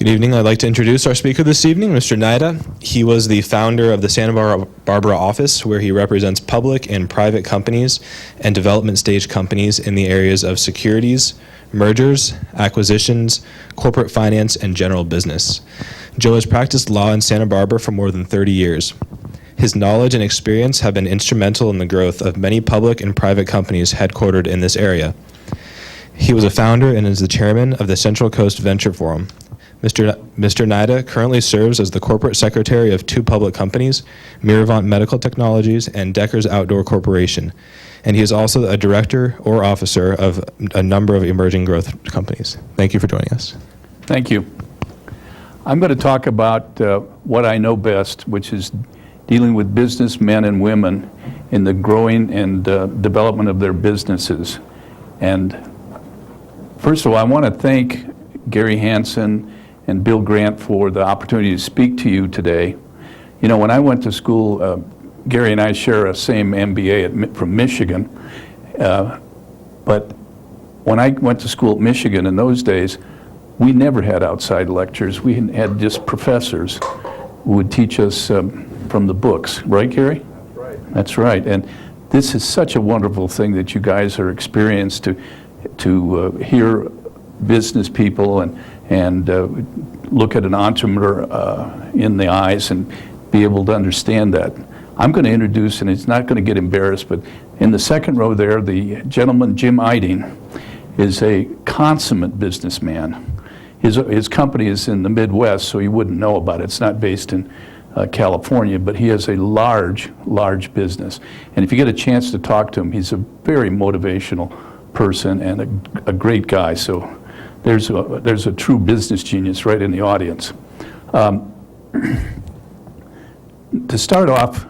Good evening. I'd like to introduce our speaker this evening, Mr. Nida. He was the founder of the Santa Barbara office, where he represents public and private companies and development stage companies in the areas of securities, mergers, acquisitions, corporate finance, and general business. Joe has practiced law in Santa Barbara for more than 30 years. His knowledge and experience have been instrumental in the growth of many public and private companies headquartered in this area. He was a founder and is the chairman of the Central Coast Venture Forum. Mr. Nida currently serves as the corporate secretary of two public companies, Miravant Medical Technologies and Decker's Outdoor Corporation, and he is also a director or officer of a number of emerging growth companies. Thank you for joining us. Thank you. I'm going to talk about what I know best, which is dealing with businessmen and women in the growing and development of their businesses. And first of all, I want to thank Gary Hansen and Bill Grant for the opportunity to speak to you today. You know, when I went to school, Gary and I share a same MBA from Michigan, but when I went to school at Michigan in those days, we never had outside lectures. We had just professors who would teach us from the books. Right, Gary? That's right. That's right. And this is such a wonderful thing that you guys are experienced to hear business people and look at an entrepreneur in the eyes and be able to understand that. I'm going to introduce, and it's not going to get embarrassed, but in the second row there, the gentleman, Jim Eiding, is a consummate businessman. His company is in the Midwest, so you wouldn't know about it. It's not based in California, but he has a large business. And if you get a chance to talk to him, he's a very motivational person and a great guy. So there's a true business genius right in the audience. To start off,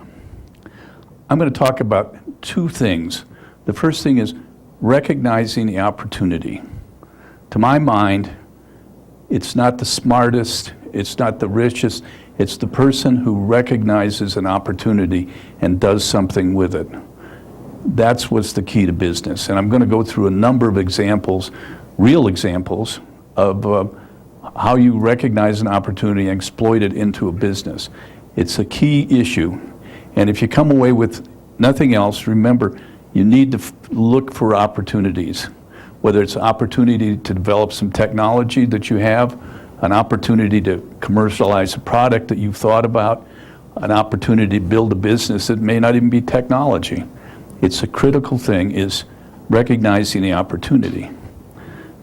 I'm going to talk about two things. The first thing is recognizing the opportunity. To my mind, it's not the smartest, it's not the richest, it's the person who recognizes an opportunity and does something with it. That's what's the key to business. And I'm going to go through a number of examples, real examples, of how you recognize an opportunity and exploit it into a business. It's a key issue. And if you come away with nothing else, remember, you need to look for opportunities. Whether it's an opportunity to develop some technology that you have, an opportunity to commercialize a product that you've thought about, an opportunity to build a business that may not even be technology. It's a critical thing is recognizing the opportunity.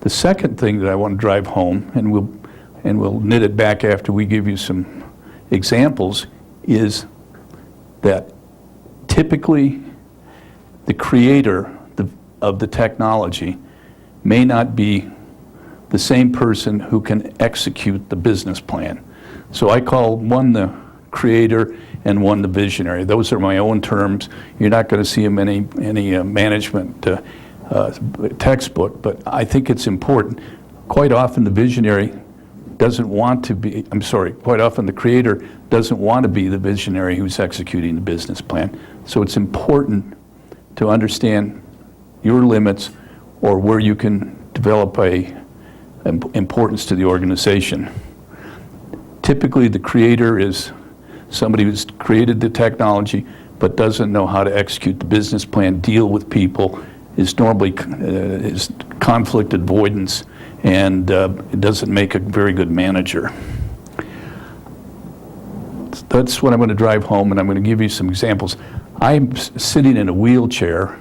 The second thing that I want to drive home, and we'll knit it back after we give you some examples, is that typically the creator of the technology may not be the same person who can execute the business plan. So I call one the creator and one the visionary. Those are my own terms. You're not going to see them in any management textbook, but I think it's important. Quite often the visionary doesn't want to be, quite often the creator doesn't want to be the visionary who's executing the business plan. So it's important to understand your limits or where you can develop a importance to the organization. Typically the creator is somebody who's created the technology but doesn't know how to execute the business plan, deal with people, is normally is conflict avoidance, and it doesn't make a very good manager. That's what I'm going to drive home, and I'm going to give you some examples. I'm sitting in a wheelchair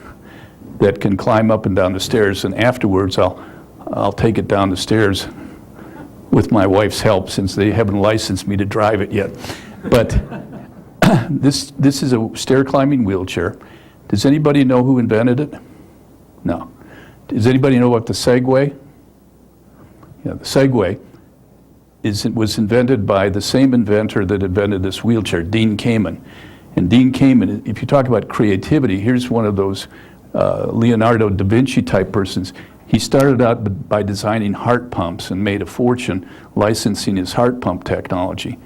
that can climb up and down the stairs, and afterwards I'll take it down the stairs with my wife's help, since they haven't licensed me to drive it yet. But this is a stair climbing wheelchair. Does anybody know who invented it? No. Does anybody know about the Segway? Yeah, the Segway was invented by the same inventor that invented this wheelchair, Dean Kamen. And Dean Kamen, if you talk about creativity, here's one of those Leonardo da Vinci type persons. He started out by designing heart pumps and made a fortune licensing his heart pump technology.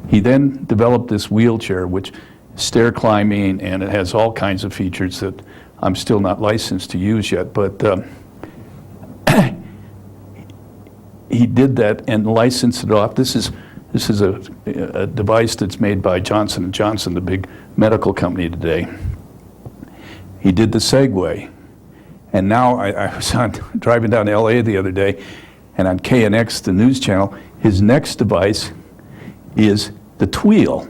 He then developed this wheelchair, which is stair climbing, and it has all kinds of features that I'm still not licensed to use yet. But he did that and licensed it off. This is a device that's made by Johnson & Johnson, the big medical company today. He did the Segway. And now I was driving down to LA the other day, and on KNX, the news channel, his next device is the Tweel.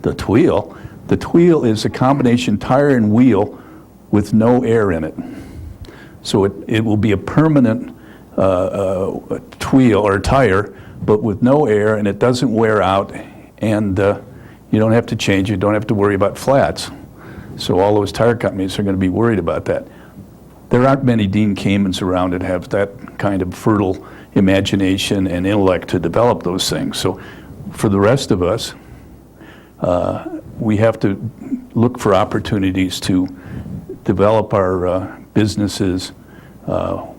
The Tweel? The Tweel is a combination tire and wheel with no air in it. So it will be a permanent Tweel or tire, but with no air, and it doesn't wear out, and you don't have to change it, you don't have to worry about flats. So all those tire companies are going to be worried about that. There aren't many Dean Kamens around that have that kind of fertile imagination and intellect to develop those things. So for the rest of us, we have to look for opportunities to develop our businesses,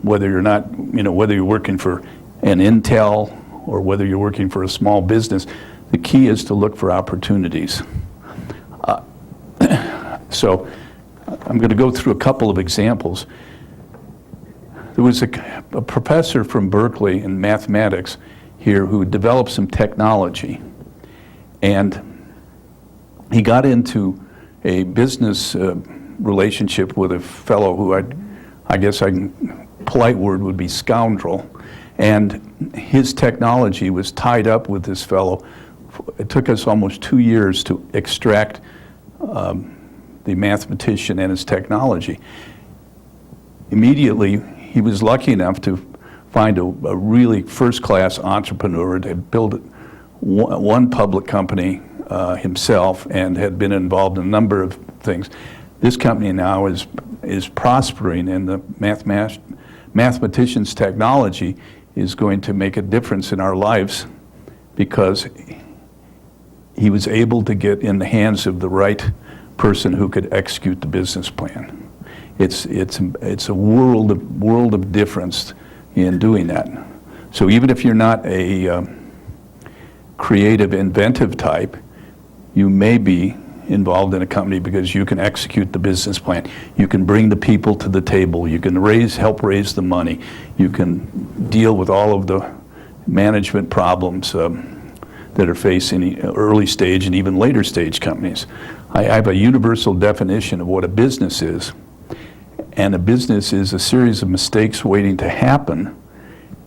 whether you're working for an Intel or whether you're working for a small business. The key is to look for opportunities. So I'm going to go through a couple of examples. There was a professor from Berkeley in mathematics here who developed some technology, and he got into a business relationship with a fellow who I guess polite word would be scoundrel, and his technology was tied up with this fellow. It took us almost 2 years to extract the mathematician and his technology. Immediately, he was lucky enough to find a really first-class entrepreneur that had built one public company himself and had been involved in a number of things. This company now is prospering, and the mathematician's technology is going to make a difference in our lives because he was able to get in the hands of the right person who could execute the business plan. It's a world of difference in doing that. So even if you're not a creative, inventive type, you may be involved in a company because you can execute the business plan. You can bring the people to the table. You can help raise the money. You can deal with all of the management problems that are facing early stage and even later stage companies. I have a universal definition of what a business is. And a business is a series of mistakes waiting to happen.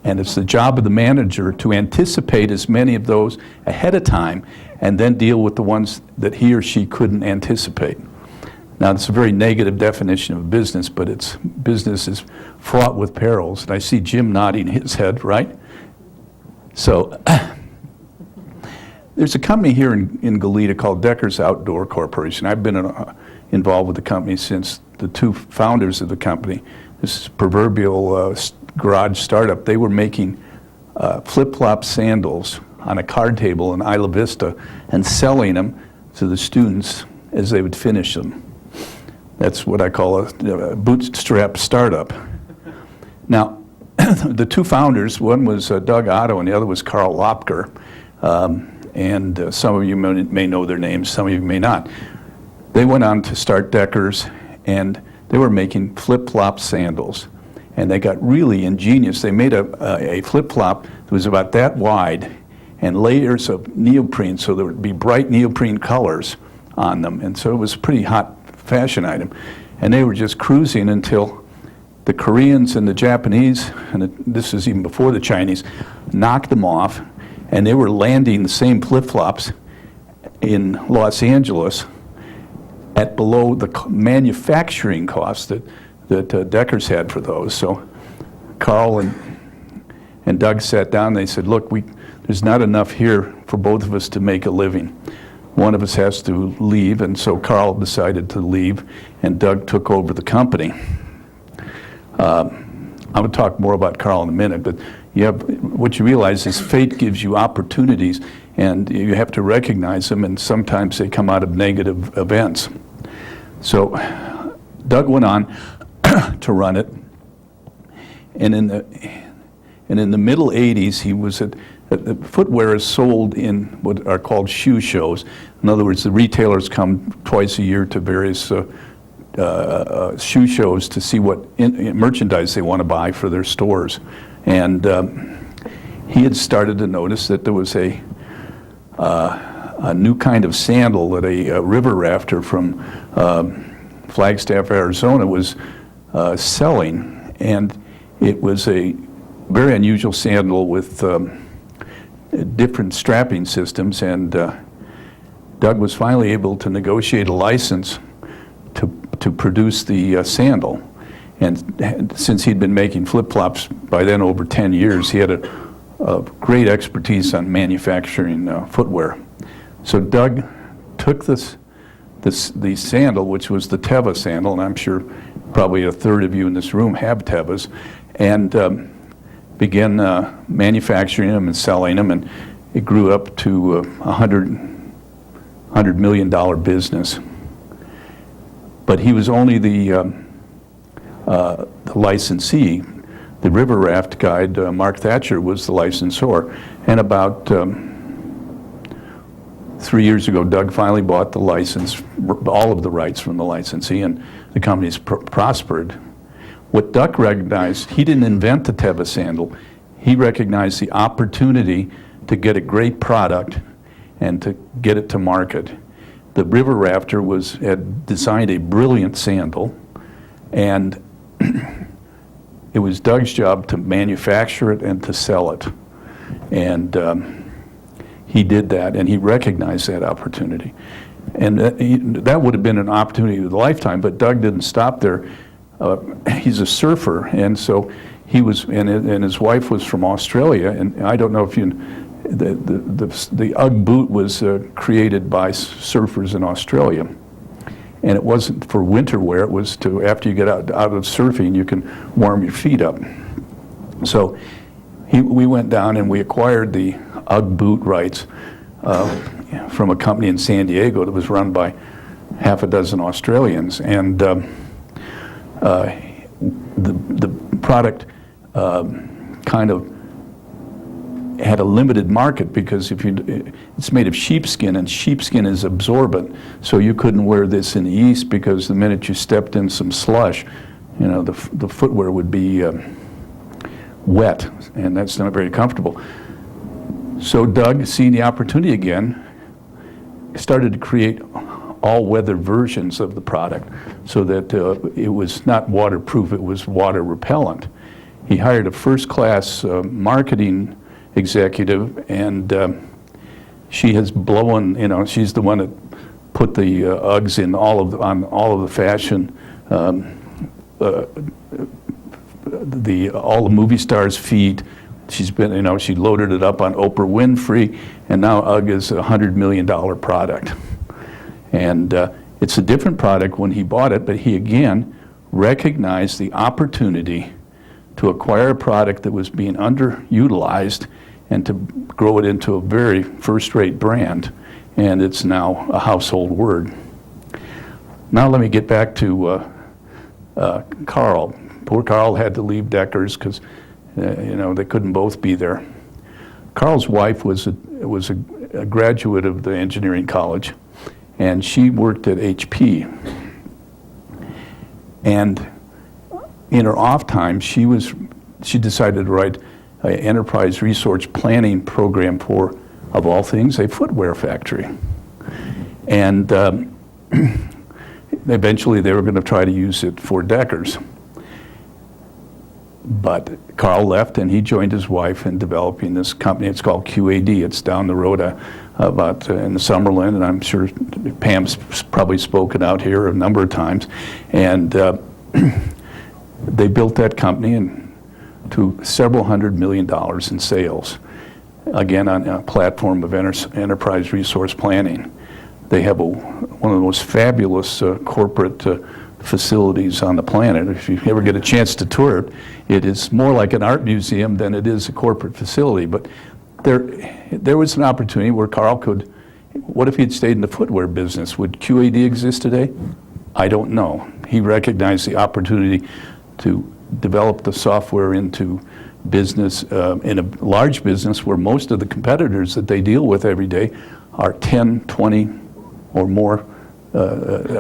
And it's the job of the manager to anticipate as many of those ahead of time and then deal with the ones that he or she couldn't anticipate. Now, it's a very negative definition of business, but business is fraught with perils. And I see Jim nodding his head, right? So there's a company here in Goleta called Decker's Outdoor Corporation. I've been involved with the company since the two founders of the company, this proverbial garage startup, they were making flip-flop sandals on a card table in Isla Vista and selling them to the students as they would finish them. That's what I call a bootstrap startup. Now, the two founders, one was Doug Otto and the other was Carl Lopker. And some of you may know their names, some of you may not. They went on to start Decker's, and they were making flip-flop sandals. And they got really ingenious. They made a flip-flop that was about that wide and layers of neoprene, so there would be bright neoprene colors on them. And so it was a pretty hot fashion item. And they were just cruising until the Koreans and the Japanese, and this is even before the Chinese, knocked them off. And they were landing the same flip-flops in Los Angeles at below the manufacturing cost that Decker's had for those. So Carl and Doug sat down and they said, look, there's not enough here for both of us to make a living. One of us has to leave, and so Carl decided to leave, and Doug took over the company. I'm going to talk more about Carl in a minute, but what you realize is fate gives you opportunities, and you have to recognize them, and sometimes they come out of negative events. So Doug went on to run it, and in the middle 80s, he was footwear is sold in what are called shoe shows. In other words, the retailers come twice a year to various shoe shows to see what merchandise they want to buy for their stores. And he had started to notice that there was a new kind of sandal that a river rafter from Flagstaff, Arizona was selling, and it was a very unusual sandal with different strapping systems, and Doug was finally able to negotiate a license to produce the sandal. And since he'd been making flip-flops by then over 10 years, he had a great expertise on manufacturing footwear. So Doug took the sandal, which was the Teva sandal, and I'm sure probably a third of you in this room have Tevas, and began manufacturing them and selling them, and it grew up to $100 million business. But he was only the licensee. The river raft guide, Mark Thatcher, was the licensor. And about 3 years ago, Doug finally bought the license, all of the rights from the licensee, and the company's prospered. What Doug recognized, he didn't invent the Teva sandal. He recognized the opportunity to get a great product and to get it to market. The river rafter had designed a brilliant sandal, and it was Doug's job to manufacture it and to sell it. And he did that, and he recognized that opportunity. And that would have been an opportunity of a lifetime, but Doug didn't stop there. He's a surfer, and so he was, and his wife was from Australia, and I don't know if you, the Ugg boot was created by surfers in Australia, and it wasn't for winter wear. It was to, after you get out of surfing, you can warm your feet up. So we went down and we acquired the Ugg boot rights from a company in San Diego that was run by half a dozen Australians, and the product kind of had a limited market because it's made of sheepskin, and sheepskin is absorbent, so you couldn't wear this in the East because the minute you stepped in some slush, you know, the footwear would be wet, and that's not very comfortable. So Doug, seeing the opportunity again, started to create all-weather versions of the product so that it was not waterproof, it was water repellent. He hired a first-class marketing executive, and she has blown, you know, she's the one that put the Uggs in on all of the fashion, all the movie stars' feet. She's been, you know, she loaded it up on Oprah Winfrey, and now Ugg is a $100 million product. And it's a different product when he bought it, but he again recognized the opportunity to acquire a product that was being underutilized and to grow it into a very first-rate brand, and it's now a household word. Now let me get back to Carl. Poor Carl had to leave Deckers because you know, they couldn't both be there. Carl's wife was a graduate of the engineering college, and she worked at HP. And in her off time, she decided to write an enterprise resource planning program for, of all things, a footwear factory. And eventually they were going to try to use it for Deckers. But Carl left, and he joined his wife in developing this company. It's called QAD. It's down the road about in the Summerlin, and I'm sure Pam's probably spoken out here a number of times. And they built that company to several $100 million in sales, again on a platform of enterprise resource planning. They have one of the most fabulous corporate facilities on the planet. If you ever get a chance to tour it, it is more like an art museum than it is a corporate facility. But there was an opportunity where Carl could, what if he'd stayed in the footwear business? Would QAD exist today? I don't know. He recognized the opportunity to develop the software into business, in a large business where most of the competitors that they deal with every day are 10, 20 or more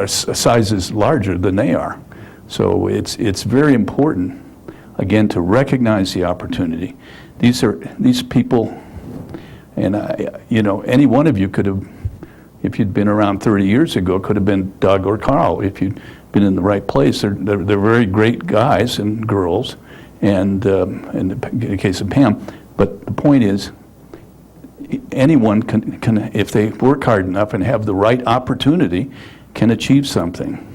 sizes larger than they are. So it's very important again, to recognize the opportunity. These people, and any one of you could have, if you'd been around 30 years ago, could have been Doug or Carl if you'd been in the right place. They're very great guys and girls, and in the case of Pam. But the point is, anyone can, if they work hard enough and have the right opportunity, can achieve something.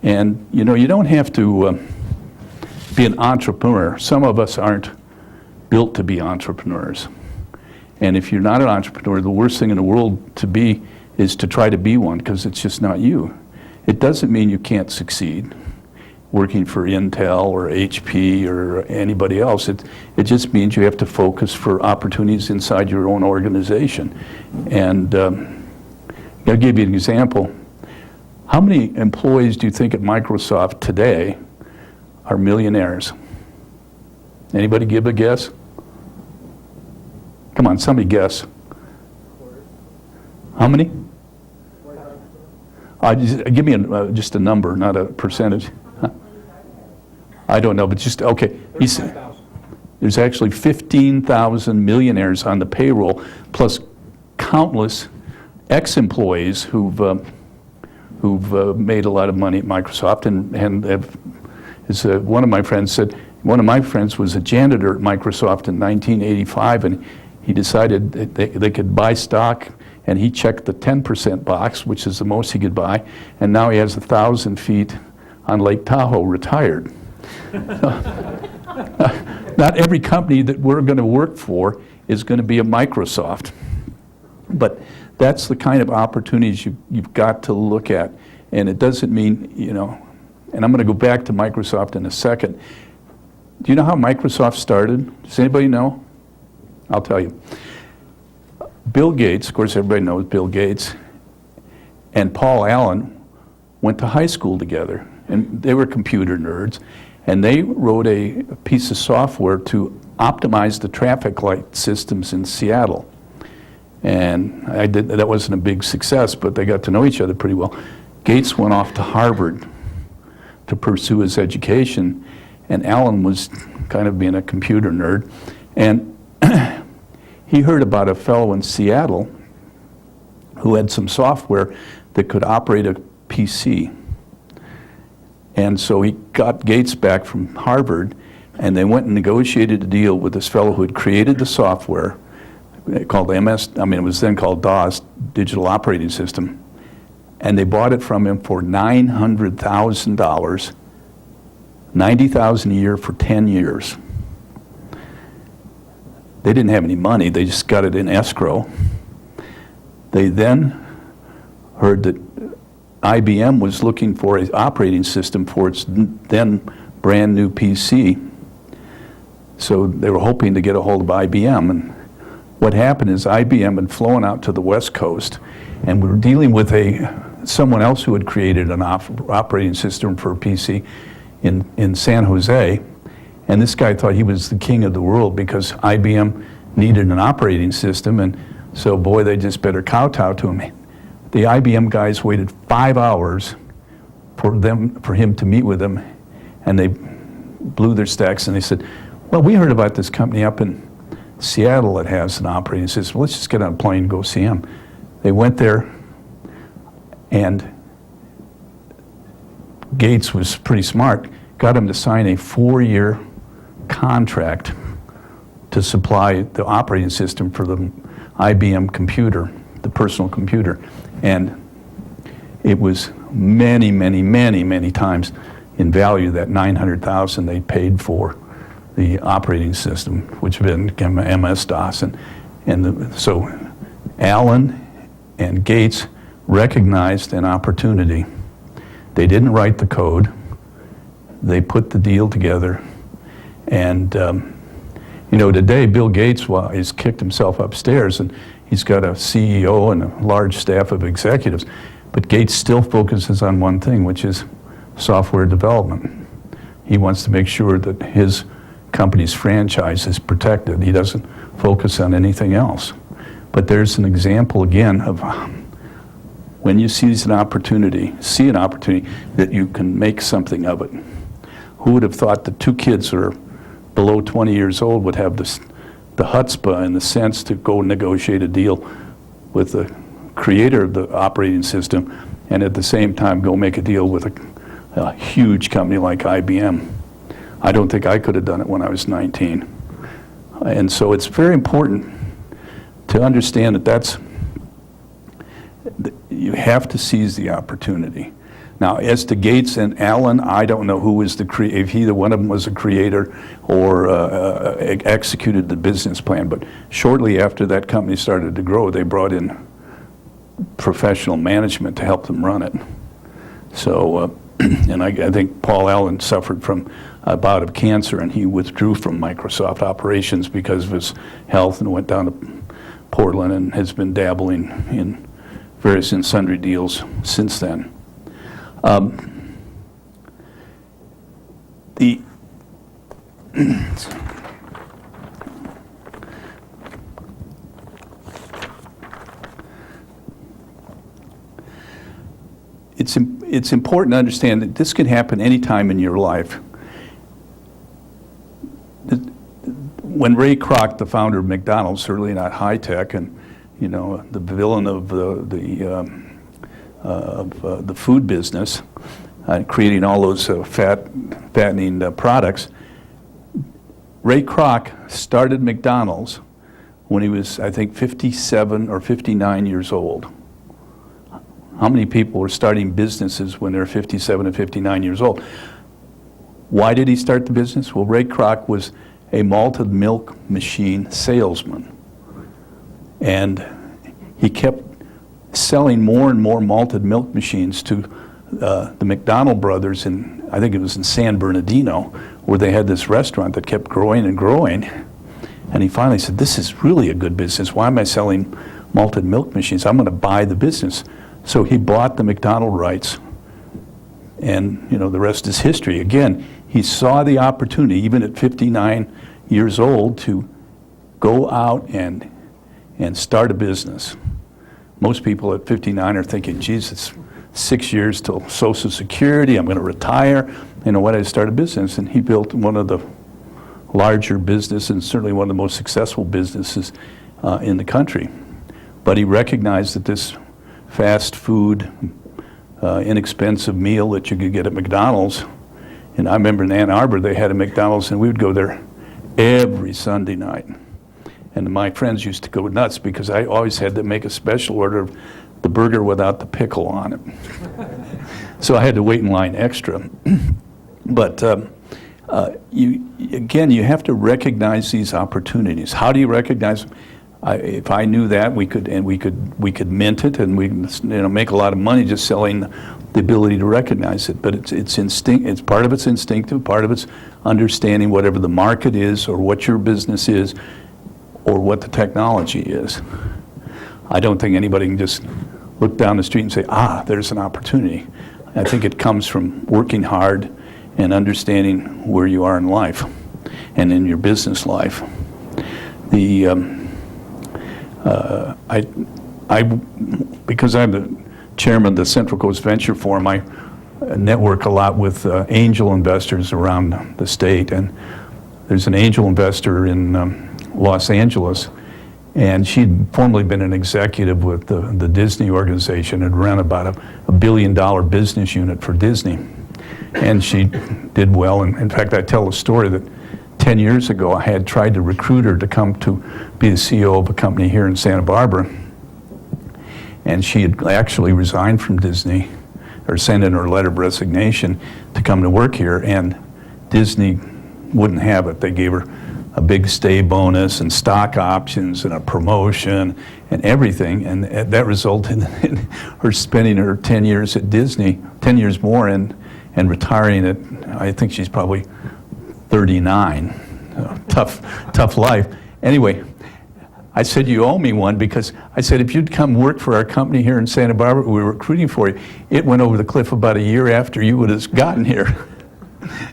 And you don't have to be an entrepreneur. Some of us aren't built to be entrepreneurs. And if you're not an entrepreneur, the worst thing in the world to be is to try to be one, because it's just not you. It doesn't mean you can't succeed working for Intel or HP or anybody else. It just means you have to focus for opportunities inside your own organization. And I'll give you an example. How many employees do you think at Microsoft today are millionaires? Anybody give a guess? Come on, somebody guess. How many? Give me just a number, not a percentage. Huh? I don't know, but just, okay. There's actually 15,000 millionaires on the payroll, plus countless ex-employees who've made a lot of money at Microsoft, and have, as one of my friends said, one of my friends was a janitor at Microsoft in 1985, and he decided that they could buy stock, and he checked the 10% box, which is the most he could buy, and now he has 1,000 feet on Lake Tahoe retired. Not every company that we're going to work for is going to be a Microsoft, but that's the kind of opportunities you've got to look at, and it doesn't mean, and I'm going to go back to Microsoft in a second. Do you know how Microsoft started? Does anybody know? I'll tell you. Bill Gates, of course everybody knows Bill Gates, and Paul Allen went to high school together, and they were computer nerds, and they wrote a piece of software to optimize the traffic light systems in Seattle. And that wasn't a big success, but they got to know each other pretty well. Gates went off to Harvard to pursue his education, and Allen was kind of being a computer nerd. And he heard about a fellow in Seattle who had some software that could operate a PC. And so he got Gates back from Harvard, and they went and negotiated a deal with this fellow who had created the software called it was then called DOS, Digital Operating System, and they bought it from him for $900,000, $90,000 a year for 10 years. They didn't have any money, they just got it in escrow. They then heard that IBM was looking for an operating system for its then brand new PC. So they were hoping to get a hold of IBM, and what happened is IBM had flown out to the West Coast, and we were dealing with someone else who had created an operating system for a PC in San Jose, and this guy thought he was the king of the world because IBM needed an operating system, and so boy, they just better kowtow to him. The IBM guys waited 5 hours for him to meet with them, and they blew their stacks, and they said, well, we heard about this company up in Seattle that has an operating system. Let's just get on a plane and go see him. They went there, and Gates was pretty smart, got him to sign a 4-year contract to supply the operating system for the IBM computer, the personal computer. And it was many, many, many, many times in value that $900,000 they paid for the operating system, which then became MS-DOS. So Allen and Gates recognized an opportunity. They didn't write the code. They put the deal together. And today Bill Gates has kicked himself upstairs, and he's got a CEO and a large staff of executives. But Gates still focuses on one thing, which is software development. He wants to make sure that his company's franchise is protected. He doesn't focus on anything else. But there's an example again of when you see an opportunity that you can make something of it. Who would have thought that two kids who are below 20 years old would have the chutzpah and the sense to go negotiate a deal with the creator of the operating system and at the same time go make a deal with a huge company like IBM. I don't think I could have done it when I was 19. And so it's very important to understand that you have to seize the opportunity. Now, as to Gates and Allen, I don't know who was if either one of them was a creator or executed the business plan, but shortly after that company started to grow, they brought in professional management to help them run it. So, and I think Paul Allen suffered from a bout of cancer, and he withdrew from Microsoft operations because of his health and went down to Portland and has been dabbling in various and sundry deals since then. It's important to understand that this can happen any time in your life. When Ray Kroc, the founder of McDonald's, certainly not high tech, and the villain of the food business, creating all those fattening products. Ray Kroc started McDonald's when he was, I think, 57 or 59 years old. How many people are starting businesses when they're 57 and 59 years old? Why did he start the business? Well, Ray Kroc was a malted milk machine salesman. And he kept selling more and more malted milk machines to the McDonald brothers I think it was in San Bernardino, where they had this restaurant that kept growing and growing. And he finally said, this is really a good business. Why am I selling malted milk machines? I'm going to buy the business. So he bought the McDonald rights, and the rest is history. Again, he saw the opportunity, even at 59 years old, to go out and start a business. Most people at 59 are thinking, geez, it's 6 years till Social Security, I'm going to retire. When I start a business, and he built one of the larger businesses, and certainly one of the most successful businesses in the country. But he recognized that this fast food, inexpensive meal that you could get at McDonald's, and I remember in Ann Arbor they had a McDonald's, and we would go there every Sunday night. And my friends used to go nuts because I always had to make a special order of the burger without the pickle on it. So I had to wait in line extra. But you have to recognize these opportunities. How do you recognize them? If I knew that, we could mint it, and we make a lot of money just selling the ability to recognize it. But it's instinct. It's part of it's instinctive. Part of it's understanding whatever the market is, or what your business is, or what the technology is. I don't think anybody can just look down the street and say, there's an opportunity. I think it comes from working hard and understanding where you are in life and in your business life. Because I'm the chairman of the Central Coast Venture Forum, I network a lot with angel investors around the state. And there's an angel investor in Los Angeles, and she'd formerly been an executive with the Disney organization and ran about a $1 billion business unit for Disney. And she did well. And in fact, I tell a story that 10 years ago, I had tried to recruit her to come to be the CEO of a company here in Santa Barbara. And she had actually resigned from Disney, or sent in her letter of resignation to come to work here, and Disney wouldn't have it. They gave her a big stay bonus and stock options and a promotion and everything, and that resulted in her spending her 10 years at Disney, 10 years more, and retiring at, I think she's probably 39. Tough life. Anyway, I said, you owe me one, because I said, if you'd come work for our company here in Santa Barbara, we were recruiting for you, it went over the cliff about a year after you would have gotten here.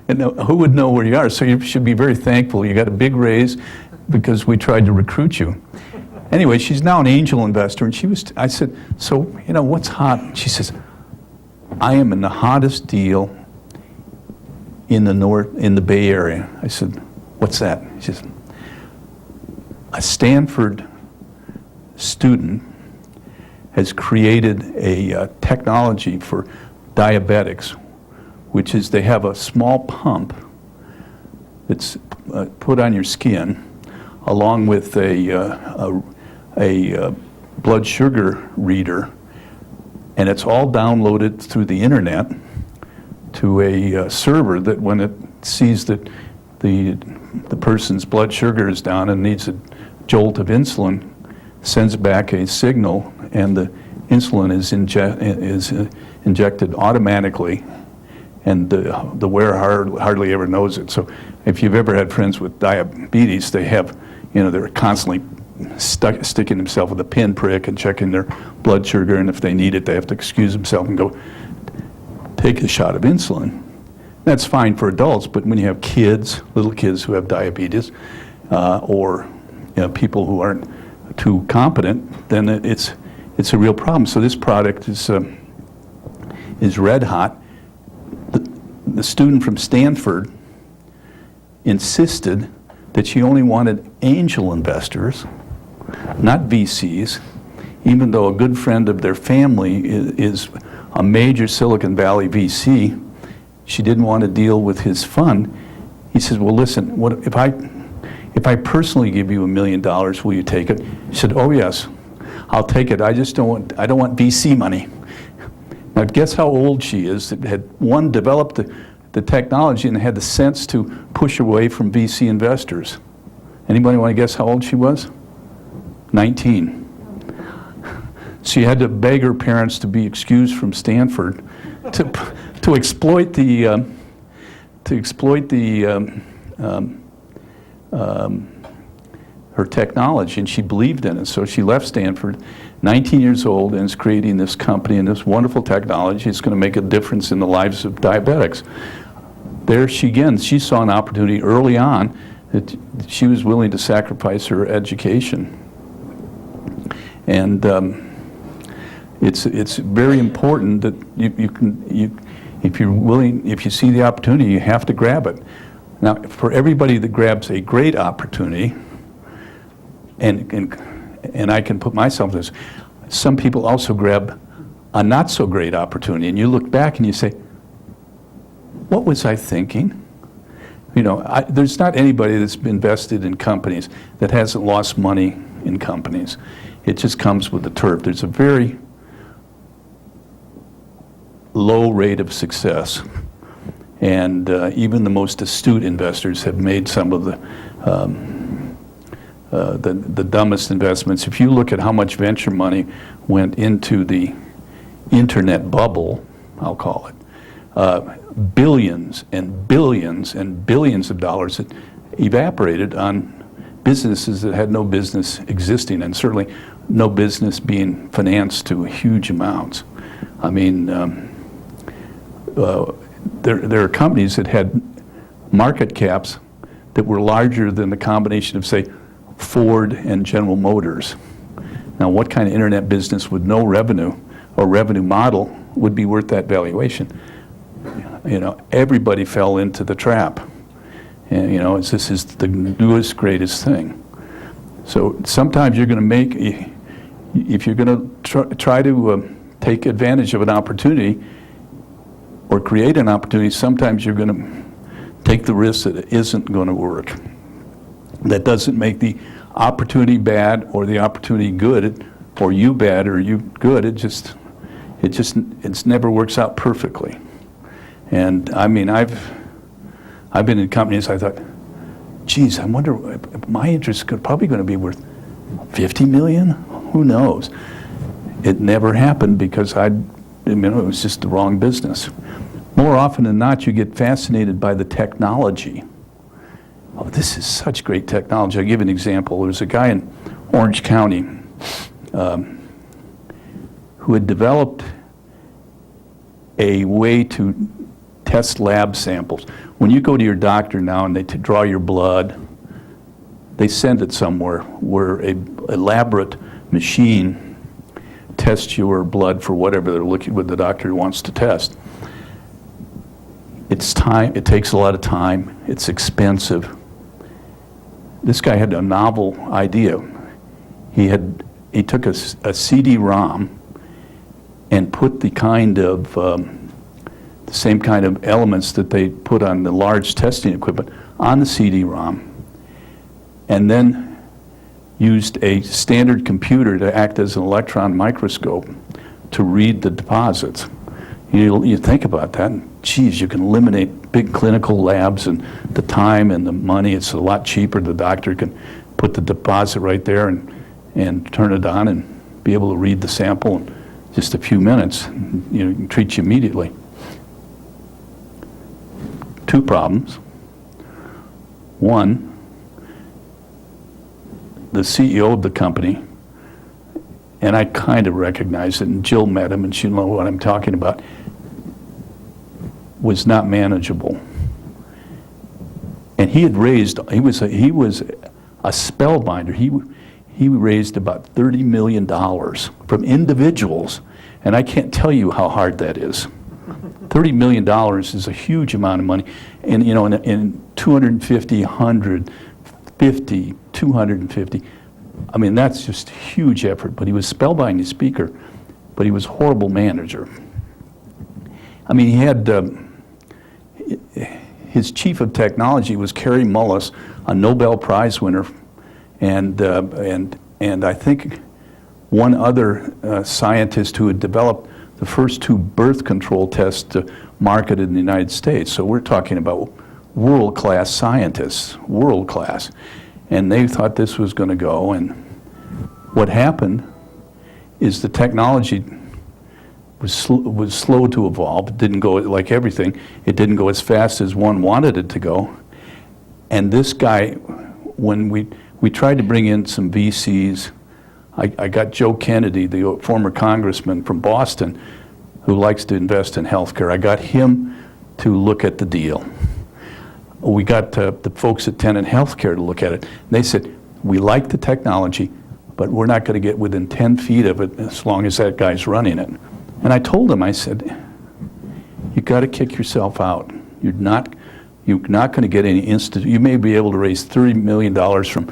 And who would know where you are? So you should be very thankful. You got a big raise because we tried to recruit you. Anyway, she's now an angel investor, and I said, so, what's hot? She says, I am in the hottest deal in the Bay Area. I said, what's that? She said, a Stanford student has created a technology for diabetics, which is they have a small pump that's put on your skin, along with a blood sugar reader, and it's all downloaded through the internet to a server that when it sees that the person's blood sugar is down and needs a jolt of insulin, sends back a signal, and the insulin is injected automatically, and the wearer hardly ever knows it. So if you've ever had friends with diabetes, they have, they're constantly sticking themselves with a pinprick and checking their blood sugar, and if they need it, they have to excuse themselves and go take a shot of insulin. That's fine for adults, but when you have kids, little kids who have diabetes, or people who aren't too competent, then it's a real problem. So this product is red hot. The student from Stanford insisted that she only wanted angel investors, not VCs, even though a good friend of their family is a major Silicon Valley VC. She didn't want to deal with his fund. He says, well, listen, what if I personally give you $1 million, will you take it? She said, oh yes, I'll take it. I don't want VC money. Now guess how old she is, that had developed the technology and had the sense to push away from VC investors. Anybody want to guess how old she was? 19. She had to beg her parents to be excused from Stanford to exploit her technology, and she believed in it. So she left Stanford, 19 years old, and is creating this company and this wonderful technology. It's going to make a difference in the lives of diabetics. There she saw an opportunity early on that she was willing to sacrifice her education. And it's very important that if you see the opportunity, you have to grab it. Now, for everybody that grabs a great opportunity, and I can put myself in this, some people also grab a not so great opportunity, and you look back and you say, what was I thinking? There's not anybody that's been invested in companies that hasn't lost money in companies. It just comes with the turf. There's a very low rate of success, and even the most astute investors have made some of the dumbest investments. If you look at how much venture money went into the internet bubble, I'll call it, billions and billions and billions of dollars that evaporated on businesses that had no business existing, and certainly no business being financed to huge amounts. I mean, there are companies that had market caps that were larger than the combination of, say, Ford and General Motors. Now, what kind of internet business with no revenue or revenue model would be worth that valuation? Everybody fell into the trap. And, this is the newest, greatest thing. So sometimes you're going to make, if you're going to try to take advantage of an opportunity or create an opportunity, sometimes you're going to take the risk that it isn't going to work. That doesn't make the opportunity bad or the opportunity good, or you bad or you good. It never works out perfectly. And I mean, I've been in companies. I thought, geez, I wonder, my interest is probably going to be worth 50 million. Who knows? It never happened because it was just the wrong business. More often than not, you get fascinated by the technology. Oh, this is such great technology. I'll give you an example. There was a guy in Orange County who had developed a way to test lab samples. When you go to your doctor now and they draw your blood, they send it somewhere where a elaborate machine tests your blood for whatever what the doctor wants to test. It's time, it takes a lot of time, it's expensive. This guy had a novel idea. He took a CD-ROM and put the kind of, the same kind of elements that they put on the large testing equipment on the CD-ROM, and then used a standard computer to act as an electron microscope to read the deposits. You think about that, and geez, you can eliminate big clinical labs and the time and the money. It's a lot cheaper. The doctor can put the deposit right there and turn it on and be able to read the sample in just a few minutes. You know, treat you immediately. Two problems. One, the CEO of the company, and I kind of recognize it, and Jill met him, and she knows what I'm talking about, was not manageable. And he had raised, he was a spellbinder. He raised about $30 million from individuals, and I can't tell you how hard that is. $30 million is a huge amount of money, and you know, in 250, 150, 250, I mean, that's just a huge effort. But he was spellbinding speaker, but he was a horrible manager. I mean, he had his chief of technology was Kerry Mullis, a Nobel Prize winner, and I think one other scientist who had developed the first two birth control tests marketed in the United States. So we're talking about world-class scientists, world-class. And they thought this was going to go, and what happened is the technology was slow to evolve. It didn't go, like everything, it didn't go as fast as one wanted it to go. And this guy, when we tried to bring in some VCs, I got Joe Kennedy, the former congressman from Boston, who likes to invest in healthcare. I got him to look at the deal. We got the folks at Tenet Healthcare to look at it. And they said, we like the technology, but we're not going to get within 10 feet of it as long as that guy's running it. And I told him, I said, you got to kick yourself out. You're not going to get any you may be able to raise $30 million from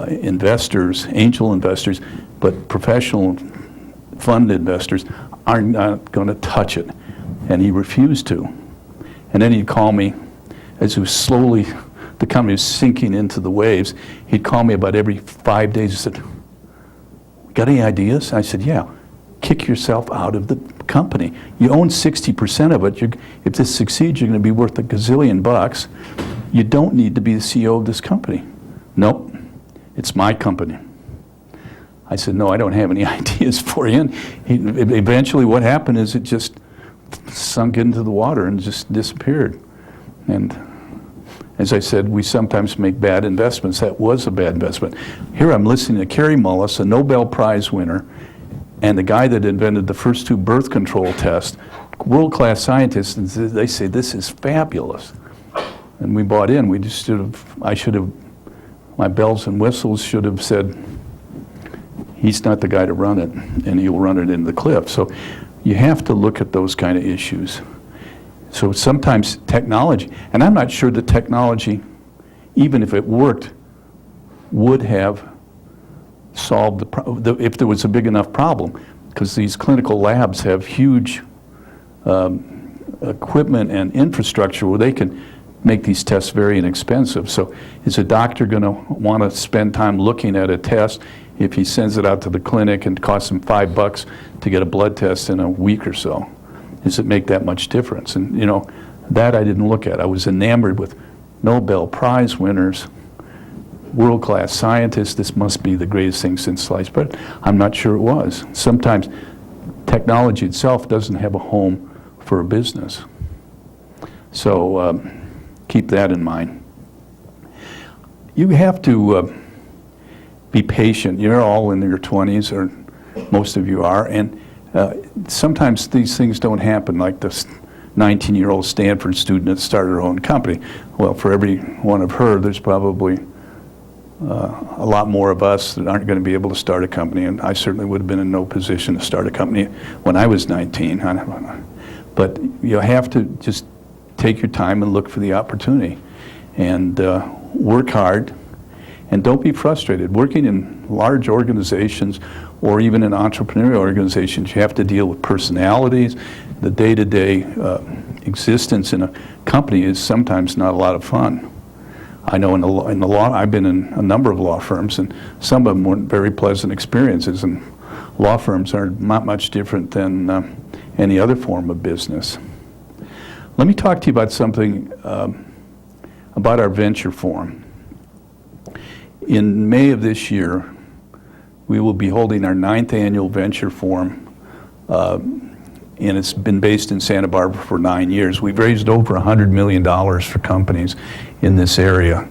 investors, angel investors, but professional fund investors are not going to touch it. And he refused to. And then he'd call me as it was slowly, the company was sinking into the waves. He'd call me about every 5 days and said, got any ideas? I said, yeah, kick yourself out of the company. You own 60% of it. If this succeeds, you're going to be worth $1 gazillion. You don't need to be the CEO of this company. Nope, it's my company. I said, no, I don't have any ideas for you. And eventually what happened is it just sunk into the water and just disappeared. And as I said, we sometimes make bad investments. That was a bad investment. Here I'm listening to Kerry Mullis, a Nobel Prize winner, and the guy that invented the first two birth control tests, world-class scientists, and they say, this is fabulous. And we bought in. We just my bells and whistles should have said, he's not the guy to run it, and he'll run it into the cliff. So you have to look at those kind of issues. So sometimes technology, and I'm not sure that technology, even if it worked, would have solved if there was a big enough problem, because these clinical labs have huge equipment and infrastructure where they can make these tests very inexpensive. So is a doctor going to want to spend time looking at a test if he sends it out to the clinic and it costs him $5 to get a blood test in a week or so? Does it make that much difference? And you know, that I didn't look at. I was enamored with Nobel Prize winners, world-class scientists. This must be the greatest thing since sliced bread. I'm not sure it was. Sometimes technology itself doesn't have a home for a business. So keep that in mind. You have to be patient. You're all in your 20s, or most of you are, and sometimes these things don't happen, like this 19-year-old Stanford student that started her own company. Well, for every one of her, there's probably a lot more of us that aren't going to be able to start a company, and I certainly would have been in no position to start a company when I was 19. But you have to just take your time and look for the opportunity, and work hard, and don't be frustrated. Working in large organizations or even in entrepreneurial organizations, you have to deal with personalities. The day-to-day existence in a company is sometimes not a lot of fun. I know in the law, I've been in a number of law firms, and some of them weren't very pleasant experiences, and law firms are not much different than any other form of business. Let me talk to you about something about our venture forum. In May of this year, we will be holding our 9th annual venture forum, and it's been based in Santa Barbara for 9 years. We've raised over $100 million for companies in this area.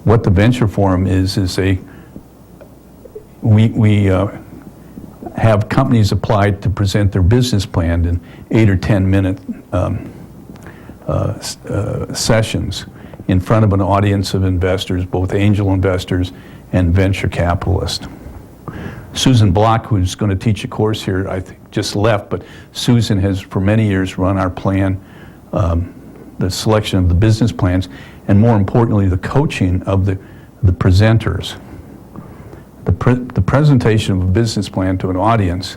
What the venture forum is we have companies apply to present their business plan in 8 or 10 minute sessions in front of an audience of investors, both angel investors and venture capitalists. Susan Block, who's going to teach a course here, I think just left, but Susan has for many years run our plan, the selection of the business plans, and more importantly, the coaching of the presenters. The presentation of a business plan to an audience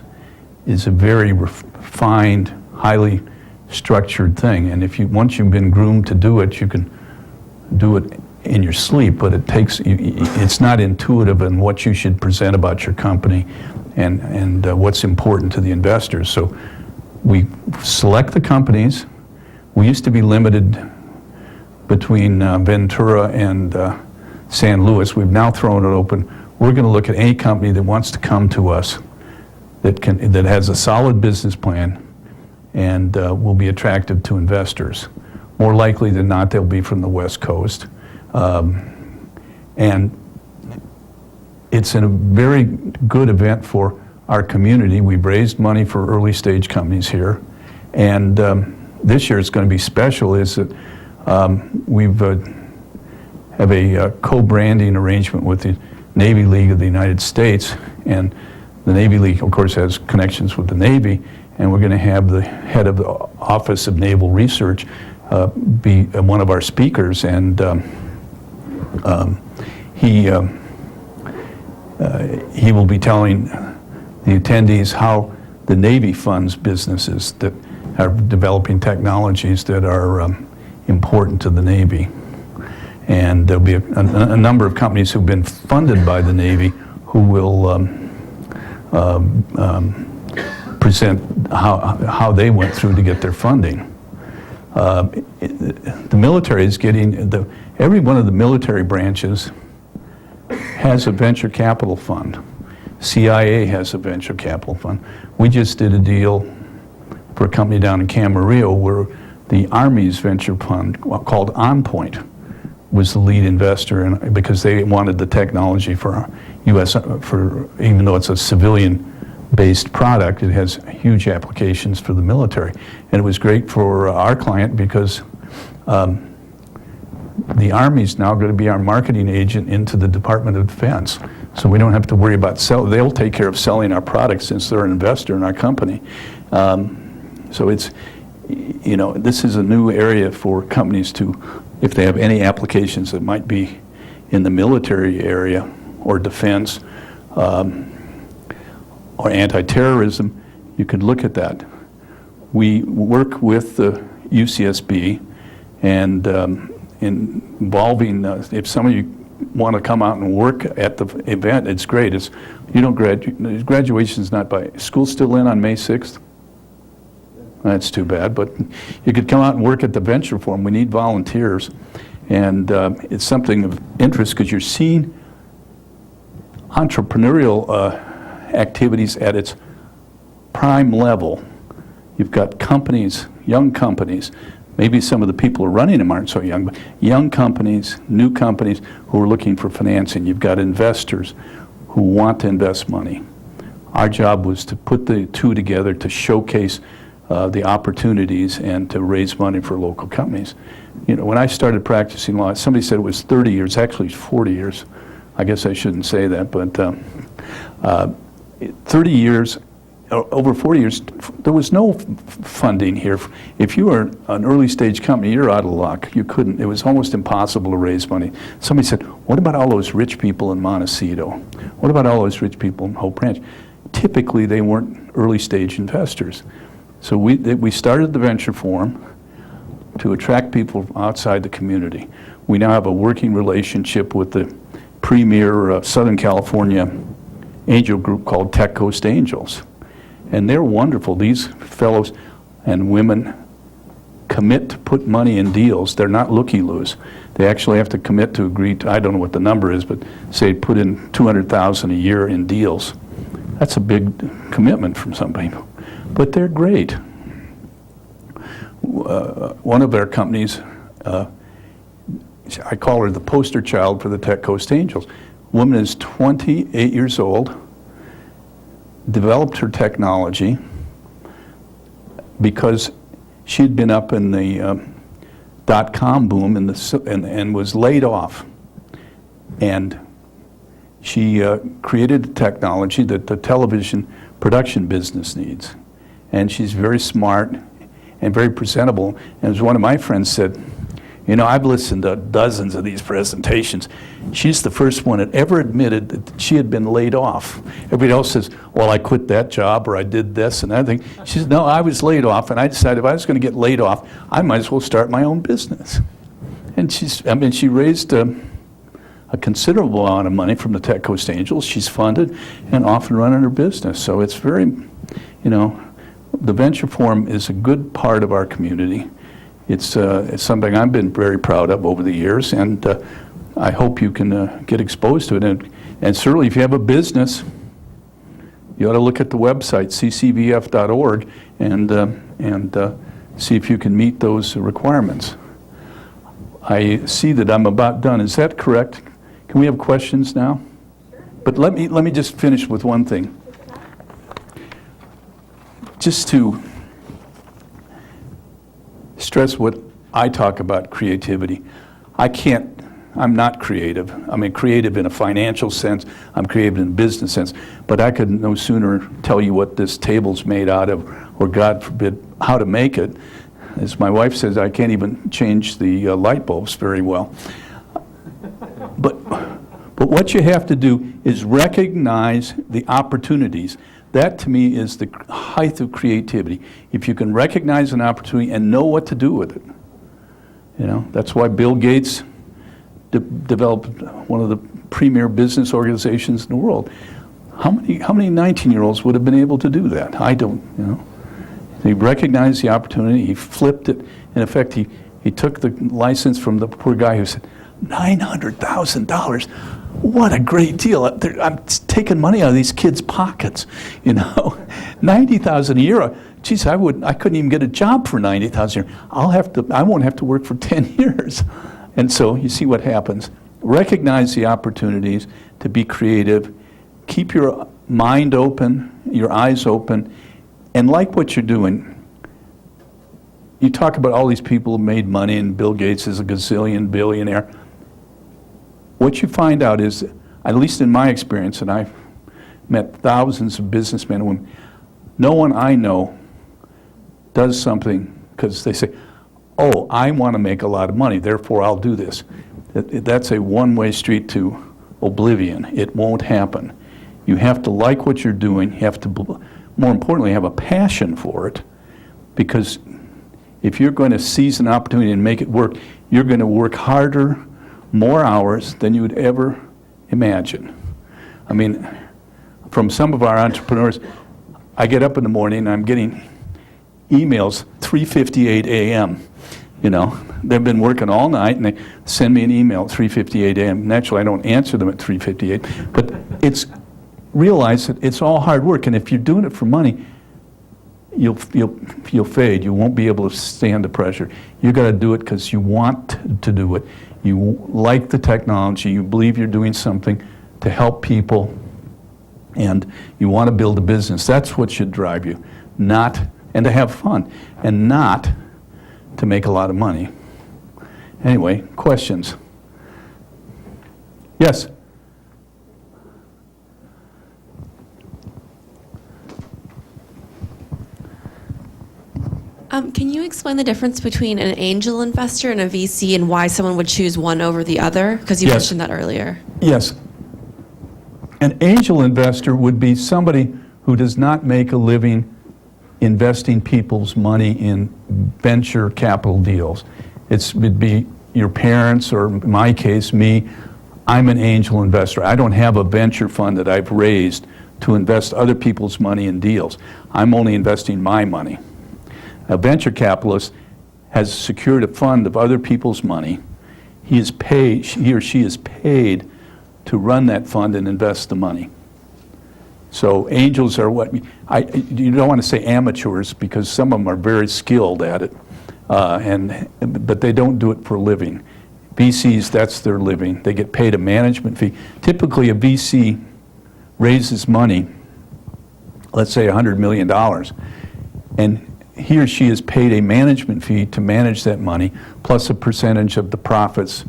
is a very refined, highly structured thing, and once you've been groomed to do it, you can do it in your sleep, but it's not intuitive in what you should present about your company and what's important to the investors. So we select the companies. We used to be limited between Ventura and San Luis. We've now thrown it open. We're going to look at any company that wants to come to us that has a solid business plan and will be attractive to investors. More likely than not, they'll be from the West Coast. And it's a very good event for our community. We've raised money for early stage companies here. And this year it's going to be special is that we've have a co-branding arrangement with the Navy League of the United States. And the Navy League, of course, has connections with the Navy. And we're going to have the head of the Office of Naval Research be one of our speakers, and he will be telling the attendees how the Navy funds businesses that are developing technologies that are important to the Navy. And there'll be a number of companies who've been funded by the Navy who will present how they went through to get their funding. The military is getting, every one of the military branches has a venture capital fund. CIA has a venture capital fund. We just did a deal for a company down in Camarillo where the Army's venture fund, called OnPoint, was the lead investor, and because they wanted the technology for U.S., even though it's a civilian-based product, it has huge applications for the military. And it was great for our client because the Army's now going to be our marketing agent into the Department of Defense. So we don't have to worry about they'll take care of selling our products since they're an investor in our company. So it's, this is a new area for companies to, if they have any applications that might be in the military area or defense or anti-terrorism, you could look at that. We work with the UCSB and involving, if some of you want to come out and work at the event, it's great. You don't graduate, graduation's not by, school's still in on May 6th? That's too bad, but you could come out and work at the Venture Forum. We need volunteers, and it's something of interest because you're seeing entrepreneurial activities at its prime level. You've got companies, young companies, maybe some of the people who are running them aren't so young, but young companies, new companies who are looking for financing. You've got investors who want to invest money. Our job was to put the two together to showcase the opportunities and to raise money for local companies. When I started practicing law, somebody said it was 30 years, actually it's 40 years. I guess I shouldn't say that, but 30 years over 40 years, there was no funding here. If you were an early stage company, you're out of luck. You couldn't, it was almost impossible to raise money. Somebody said, what about all those rich people in Montecito? What about all those rich people in Hope Ranch? Typically, they weren't early stage investors. So we started the venture forum to attract people outside the community. We now have a working relationship with the premier Southern California angel group called Tech Coast Angels. And they're wonderful. These fellows and women commit to put money in deals. They're not looky-loos. They actually have to commit to agree to, I don't know what the number is, but say put in $200,000 a year in deals. That's a big commitment from somebody. But they're great. One of their companies, I call her the poster child for the Tech Coast Angels. Woman is 28 years old, developed her technology because she'd been up in the dot-com boom and was laid off. And she created a technology that the television production business needs. And she's very smart and very presentable. And as one of my friends said, you know, I've listened to dozens of these presentations. She's the first one that ever admitted that she had been laid off. Everybody else says, well, I quit that job or I did this and that thing. She said, no, I was laid off, and I decided if I was going to get laid off, I might as well start my own business. And she raised a considerable amount of money from the Tech Coast Angels. She's funded and off and running her business. So it's very, you know, the Venture Forum is a good part of our community. It's something I've been very proud of over the years, and I hope you can get exposed to it. And certainly if you have a business, you ought to look at the website, ccvf.org, and see if you can meet those requirements. I see that I'm about done. Is that correct? Can we have questions now? Sure. But let me just finish with one thing. Just to stress what I talk about creativity. I'm not creative. I mean, creative in a financial sense, I'm creative in a business sense, but I could no sooner tell you what this table's made out of, or God forbid, how to make it. As my wife says, I can't even change the light bulbs very well. But what you have to do is recognize the opportunities. That, to me, is the height of creativity. If you can recognize an opportunity and know what to do with it. You know, that's why Bill Gates developed one of the premier business organizations in the world. How many 19-year-olds would have been able to do that? I don't, you know. He recognized the opportunity, he flipped it. In effect, he took the license from the poor guy who said, $900,000. What a great deal. I'm taking money out of these kids' pockets, you know. $90,000 a year. Geez, I couldn't even get a job for $90,000 a year. I won't have to work for 10 years. And so you see what happens. Recognize the opportunities to be creative. Keep your mind open, your eyes open, and like what you're doing. You talk about all these people who made money, and Bill Gates is a gazillion billionaire. What you find out is, at least in my experience, and I've met thousands of businessmen and women, no one I know does something because they say, oh, I want to make a lot of money, therefore I'll do this. That's a one-way street to oblivion. It won't happen. You have to like what you're doing. You have to, more importantly, have a passion for it, because if you're going to seize an opportunity and make it work, you're going to work harder, more hours than you would ever imagine. I mean, from some of our entrepreneurs, I get up in the morning and I'm getting emails 3:58 a.m. You know, they've been working all night and they send me an email at 3:58 a.m. Naturally, I don't answer them at 3:58, but realize that it's all hard work, and if you're doing it for money, you'll fade. You won't be able to stand the pressure. You got to do it because you want to do it. You like the technology. You believe you're doing something to help people, and you want to build a business. That's what should drive you, and to have fun, and not to make a lot of money. Anyway, questions? Yes? Can you explain the difference between an angel investor and a VC and why someone would choose one over the other? Because you Yes. mentioned that earlier. Yes. An angel investor would be somebody who does not make a living investing people's money in venture capital deals. It would be your parents, or in my case, me. I'm an angel investor. I don't have a venture fund that I've raised to invest other people's money in deals. I'm only investing my money. A venture capitalist has secured a fund of other people's money. He or she is paid to run that fund and invest the money. So angels are you don't want to say amateurs, because some of them are very skilled at it, but they don't do it for a living. VCs, that's their living. They get paid a management fee. Typically, a VC raises money, let's say $100 million, and he or she is paid a management fee to manage that money, plus a percentage of the profits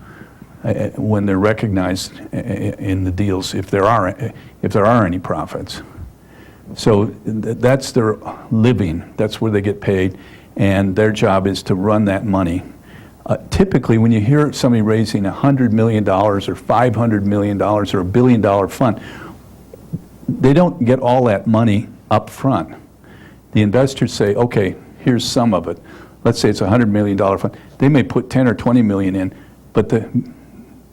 when they're recognized in the deals, if there are any profits. So that's their living. That's where they get paid, and their job is to run that money. Typically, when you hear somebody raising $100 million or $500 million or $1 billion fund, they don't get all that money up front. The investors say, okay, here's some of it. Let's say it's a $100 million fund. They may put 10 or 20 million in, but the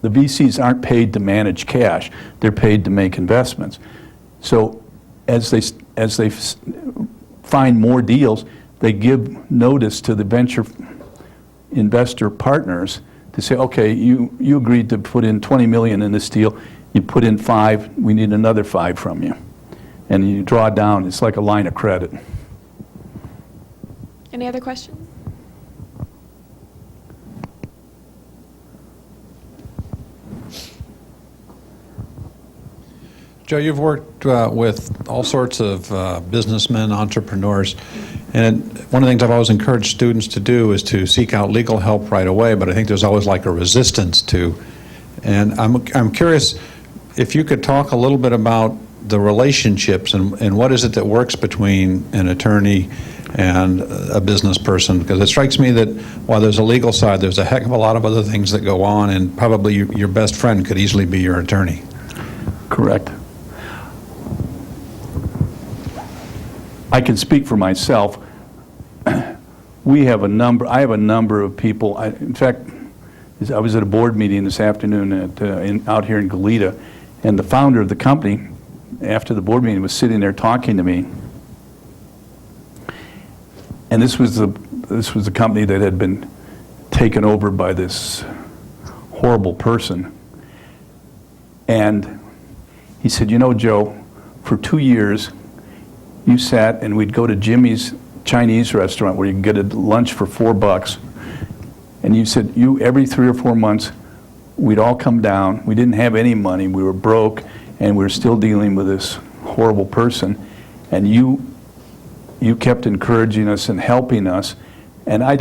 VCs aren't paid to manage cash. They're paid to make investments. So as they find more deals, they give notice to the venture investor partners to say, okay, you agreed to put in 20 million in this deal. You put in 5, we need another 5 from you. And you draw down. It's like a line of credit. Any other questions? Joe, you've worked with all sorts of businessmen, entrepreneurs, and one of the things I've always encouraged students to do is to seek out legal help right away, but I think there's always like a resistance to. And I'm curious if you could talk a little bit about the relationships and what is it that works between an attorney and a business person, because it strikes me that while there's a legal side, there's a heck of a lot of other things that go on, and probably your best friend could easily be your attorney. Correct. I can speak for myself. I have a number of people. In fact, I was at a board meeting this afternoon out here in Goleta, and the founder of the company, after the board meeting, was sitting there talking to me. And this was the company that had been taken over by this horrible person. And he said, you know, Joe, for 2 years, you sat and we'd go to Jimmy's Chinese restaurant where you can get a lunch for $4. And you said, every 3 or 4 months, we'd all come down. We didn't have any money. We were broke, and we were still dealing with this horrible person. And you kept encouraging us and helping us. And I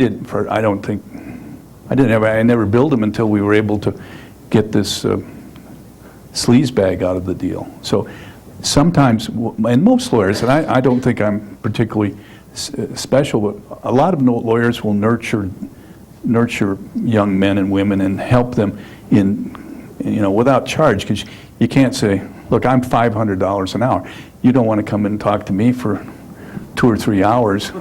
never billed him until we were able to get this sleaze bag out of the deal. So sometimes, and most lawyers, and I don't think I'm particularly special, but a lot of lawyers will nurture young men and women and help them without charge, because you can't say, look, I'm $500 an hour. You don't want to come in and talk to me for 2 or 3 hours.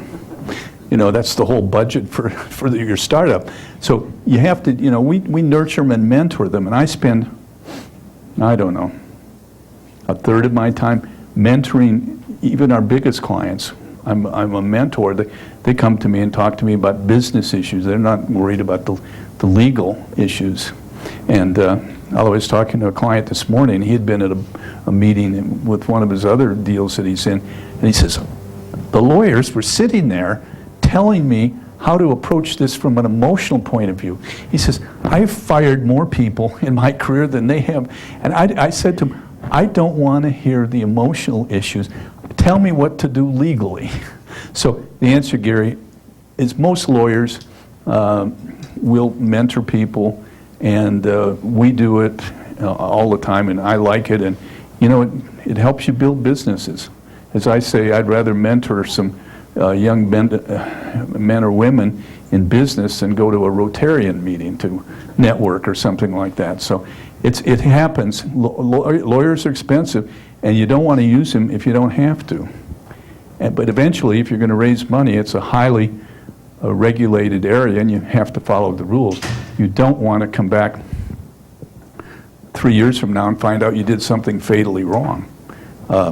That's the whole budget for your startup. So you have to, we nurture them and mentor them, and I spend, I don't know, a third of my time mentoring even our biggest clients. I'm a mentor. They come to me and talk to me about business issues. They're not worried about the legal issues. And I was talking to a client this morning. He had been at a meeting with one of his other deals that he's in, and he says, the lawyers were sitting there telling me how to approach this from an emotional point of view. He says, I've fired more people in my career than they have. And I said to him, I don't want to hear the emotional issues. Tell me what to do legally. So the answer, Gary, is most lawyers will mentor people, and we do it all the time, and I like it. And it helps you build businesses. As I say, I'd rather mentor some young men or women in business and go to a Rotarian meeting to network or something like that. So it happens. Lawyers are expensive, and you don't want to use them if you don't have to. But eventually, if you're going to raise money, it's a highly regulated area, and you have to follow the rules. You don't want to come back 3 years from now and find out you did something fatally wrong. I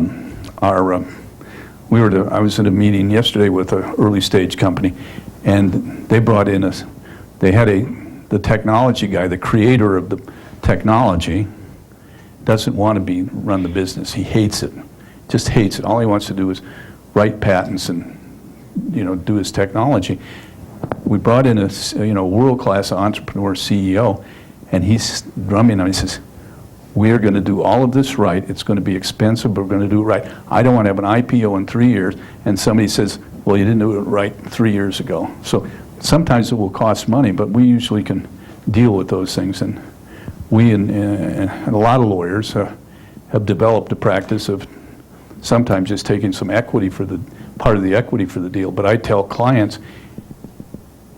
was at a meeting yesterday with an early stage company, and they brought in the technology guy, the creator of the technology, doesn't want to run the business. He hates it, just hates it. All he wants to do is write patents and do his technology. We brought in a world-class entrepreneur CEO, and he's drumming on. He says, "We're going to do all of this right. It's going to be expensive, but we're going to do it right. I don't want to have an IPO in 3 years." And somebody says, "Well, you didn't do it right 3 years ago." So sometimes it will cost money, but we usually can deal with those things. And we and a lot of lawyers have developed a practice of sometimes just taking some equity for part of the equity for the deal. But I tell clients,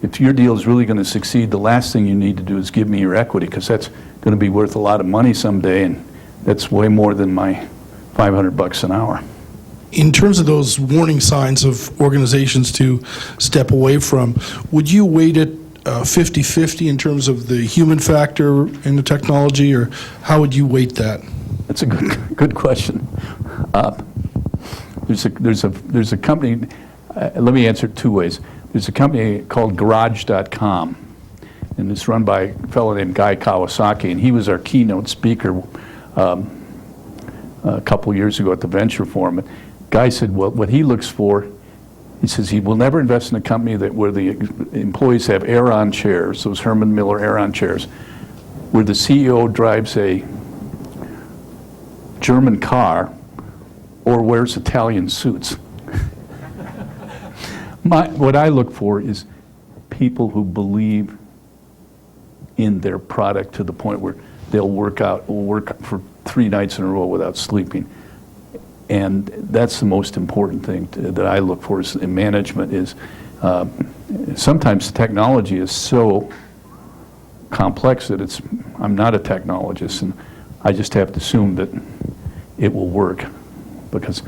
if your deal is really going to succeed, the last thing you need to do is give me your equity, because that's going to be worth a lot of money someday, and that's way more than my $500 an hour. In terms of those warning signs of organizations to step away from, would you weight it 50-50 in terms of the human factor in the technology, or how would you weight that? That's a good question. There's a company, let me answer it two ways. There's a company called Garage.com, and it's run by a fellow named Guy Kawasaki, and he was our keynote speaker a couple years ago at the Venture Forum. And Guy said, well, what he looks for, he says he will never invest in a company where the employees have Aeron chairs, those Herman Miller Aeron chairs, where the CEO drives a German car or wears Italian suits. What I look for is people who believe in their product to the point where they'll work for 3 nights in a row without sleeping. And that's the most important thing that I look for in management is sometimes technology is so complex that I'm not a technologist, and I just have to assume that it will work, because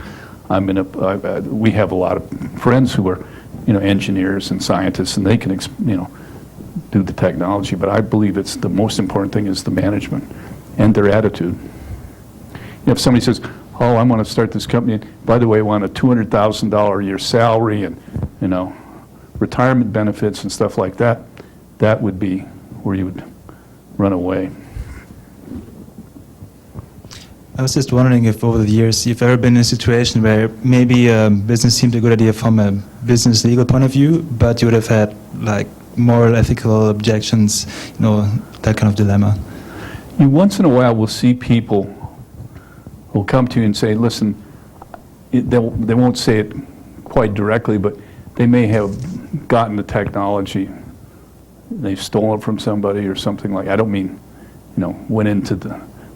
we have a lot of friends who are engineers and scientists, and they can do the technology, but I believe it's the most important thing is the management and their attitude. If somebody says, "Oh, I want to start this company, and by the way, I want a $200,000 a year salary and retirement benefits and stuff like that," that would be where you would run away. I was just wondering if over the years you've ever been in a situation where maybe business seemed a good idea from a business legal point of view, but you would have had like moral, ethical objections, that kind of dilemma. You once in a while will see people who will come to you and say, listen, they won't say it quite directly, but they may have gotten the technology, they've stolen it from somebody or something like, I don't mean, went into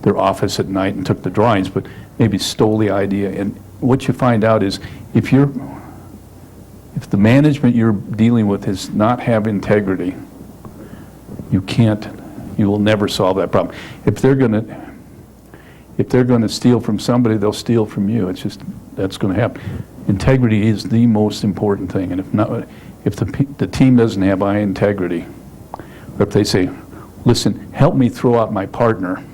their office at night and took the drawings, but maybe stole the idea. And what you find out is if the management you're dealing with does not have integrity, you will never solve that problem. If they're going to steal from somebody, they'll steal from you. It's just, that's going to happen. Integrity is the most important thing, and if the team doesn't have high integrity, or if they say, listen, help me throw out my partner,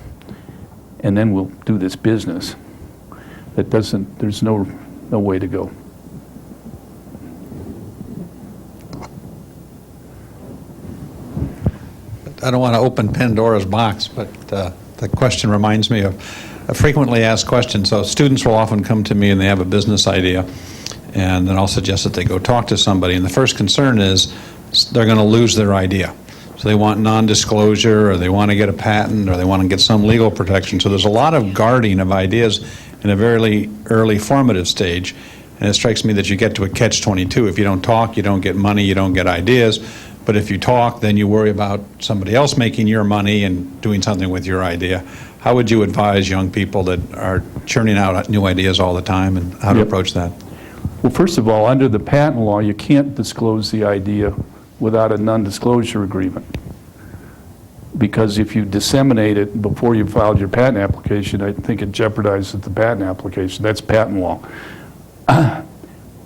and then we'll do this business, there's no way to go. I don't want to open Pandora's box, but the question reminds me of a frequently asked question. So students will often come to me and they have a business idea, and then I'll suggest that they go talk to somebody. And the first concern is they're going to lose their idea. So they want non-disclosure, or they want to get a patent, or they want to get some legal protection. So there's a lot of guarding of ideas in a very early formative stage. And it strikes me that you get to a catch-22. If you don't talk, you don't get money, you don't get ideas. But if you talk, then you worry about somebody else making your money and doing something with your idea. How would you advise young people that are churning out new ideas all the time, and how to approach that? Well, first of all, under the patent law, you can't disclose the idea without a non-disclosure agreement. Because if you disseminate it before you filed your patent application, I think it jeopardizes the patent application. That's patent law.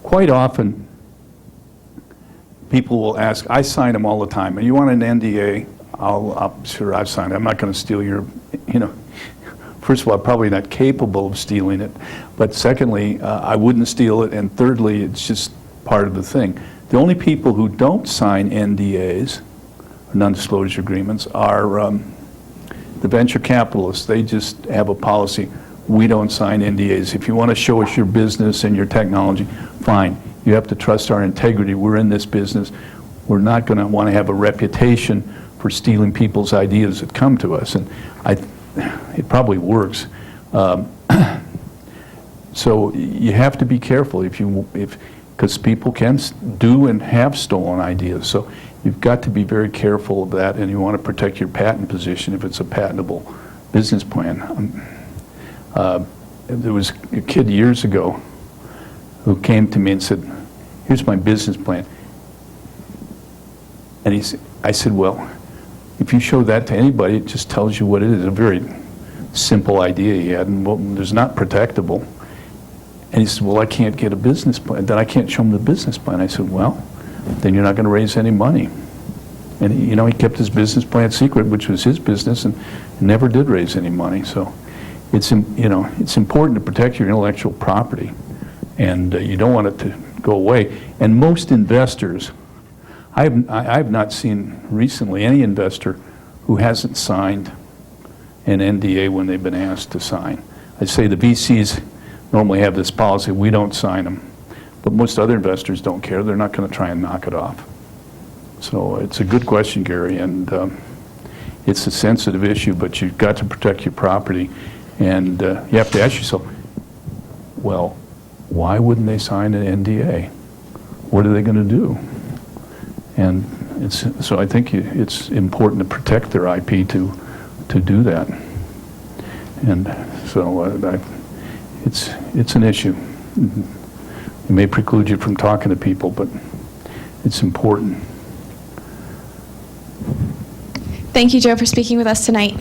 Quite often, people will ask, I sign them all the time, and you want an NDA? Sure, I've signed it. I'm not going to steal your, first of all, I'm probably not capable of stealing it, but secondly, I wouldn't steal it, and thirdly, it's just part of the thing. The only people who don't sign NDAs, non-disclosure agreements, are the venture capitalists. They just have a policy. We don't sign NDAs. If you want to show us your business and your technology, fine. You have to trust our integrity. We're in this business. We're not going to want to have a reputation for stealing people's ideas that come to us. And it probably works. So you have to be careful because people can do and have stolen ideas. So you've got to be very careful of that, and you want to protect your patent position if it's a patentable business plan. There was a kid years ago who came to me and said, here's my business plan. And I said, well, if you show that to anybody, it just tells you what it is. A very simple idea he had, and well, it's not protectable. And he said, well, I can't get a business plan. Then I can't show him the business plan. I said, well, then you're not going to raise any money. And he kept his business plan secret, which was his business, and never did raise any money. So it's important to protect your intellectual property, and you don't want it to go away. And most investors, I have not seen recently any investor who hasn't signed an NDA when they've been asked to sign. I'd say the VCs normally have this policy, we don't sign them. But most other investors don't care. They're not going to try and knock it off. So it's a good question, Gary, and it's a sensitive issue, but you've got to protect your property. And you have to ask yourself, well, why wouldn't they sign an NDA? What are they going to do? And so I think it's important to protect their IP to do that. And so it's an issue. It may preclude you from talking to people, but it's important. Thank you, Joe, for speaking with us tonight.